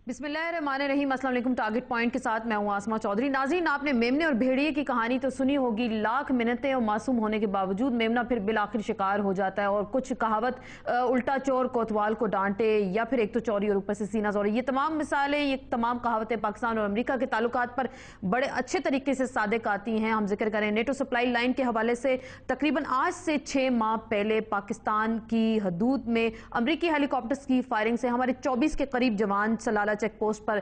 बिस्मिल्लाहिर्रहमानिर्रहीम। अस्सलाम वालेकुम। टारगेट पॉइंट के साथ मैं हूं आसमा चौधरी। नाज़रीन, आपने मेमने और भेड़िए की कहानी तो सुनी होगी। लाख मिन्नतें और मासूम होने के बावजूद मेमना फिर बिलाखिर शिकार हो जाता है। और कुछ कहावत उल्टा चोर कोतवाल को डांटे, या फिर एक तो चोरी और ऊपर से सीना जोड़ी। ये तमाम मिसालें, ये तमाम कहावतें पाकिस्तान और अमेरिका के ताल्लुकात पर बड़े अच्छे तरीके से सादिक आती हैं। हम जिक्र करें नेटो सप्लाई लाइन के हवाले से, तकरीबन आज से 6 माह पहले पाकिस्तान की हदूद में अमरीकी हेलीकॉप्टर्स की फायरिंग से हमारे 24 के करीब जवान सलाला चेक पोस्ट पर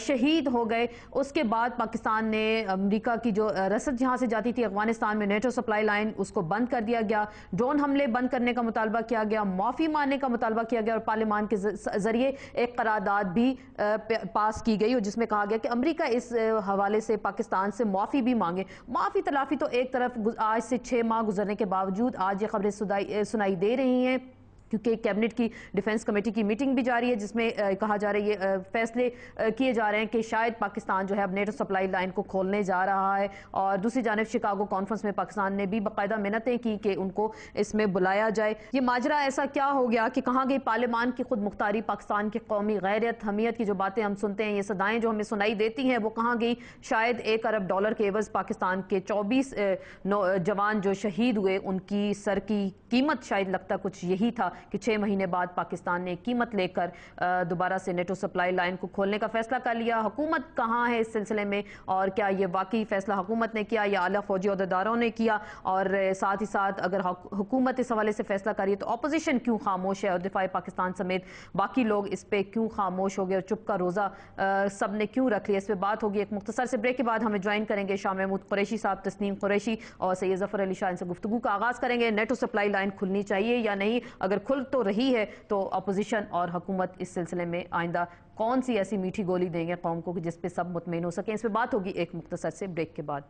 शहीद हो गए। उसके बाद पाकिस्तान ने अमेरिका की जो रसद जहां से जाती थी अफगानिस्तान में, नेटो सप्लाई लाइन, उसको बंद कर दिया गया। ड्रोन हमले बंद करने का मुतालबा किया गया, माफी मांगने का मुतालबा किया गया और पार्लियामान के जरिए एक करारदाद भी पास की गई और जिसमें कहा गया कि अमेरिका इस हवाले से पाकिस्तान से माफी भी मांगे। माफी तलाफी तो एक तरफ आज से 6 माह गुजरने के बावजूद आज ये खबरें सुनाई दे रही हैं, क्योंकि कैबिनेट की डिफेंस कमेटी की मीटिंग भी जारी है जिसमें कहा जा रही है, फैसले किए जा रहे हैं कि शायद पाकिस्तान जो है अब नेटो सप्लाई लाइन को खोलने जा रहा है। और दूसरी जानिब शिकागो कॉन्फ्रेंस में पाकिस्तान ने भी बाकायदा मिन्नतें की कि उनको इसमें बुलाया जाए। ये माजरा ऐसा क्या हो गया कि कहाँ गई पार्लियामान की खुद मुख्तारी, पाकिस्तान की कौमी गैरत, हमीयत की जो बातें हम सुनते हैं, ये सदाएं जो हमें सुनाई देती हैं, वो कहाँ गई? शायद $1 अरब के एवज पाकिस्तान के 24 जवान जो शहीद हुए, उनकी सर की कीमत शायद लगता कुछ यही था कि 6 महीने बाद पाकिस्तान ने कीमत लेकर दोबारा से नेटो सप्लाई लाइन को खोलने का फैसला कर लिया। हुकूमत कहाँ है इस सिलसिले में, और क्या ये वाकई फैसला हुकूमत ने किया या आला फौजी अहदेदारों ने किया? और साथ ही साथ अगर हुकूमत इस हवाले से फैसला करिए तो अपोजिशन क्यों खामोश है और दिफाई पाकिस्तान समेत बाकी लोग इस पर क्यों खामोश हो गए और चुप का रोज़ा सब ने क्यों रख लिया? इस पर बात होगी। एक मुख्तसर से ब्रेक के बाद हमें ज्वाइन करेंगे शाह महमूद कुरैशी साहब, तस्नीम कुरैशी और सैयद जफर अली शाह। इनसे गुफ्तगू का आगाज़ करेंगे। नेटो सप्लाई लाइन खुलनी चाहिए या नहीं? अगर खुल तो रही है तो अपोजिशन और हुकूमत इस सिलसिले में आइंदा कौन सी ऐसी मीठी गोली देंगे कौम को कि जिस पे सब मुतमईन हो सके? इस पर बात होगी एक मुख्तसर से ब्रेक के बाद।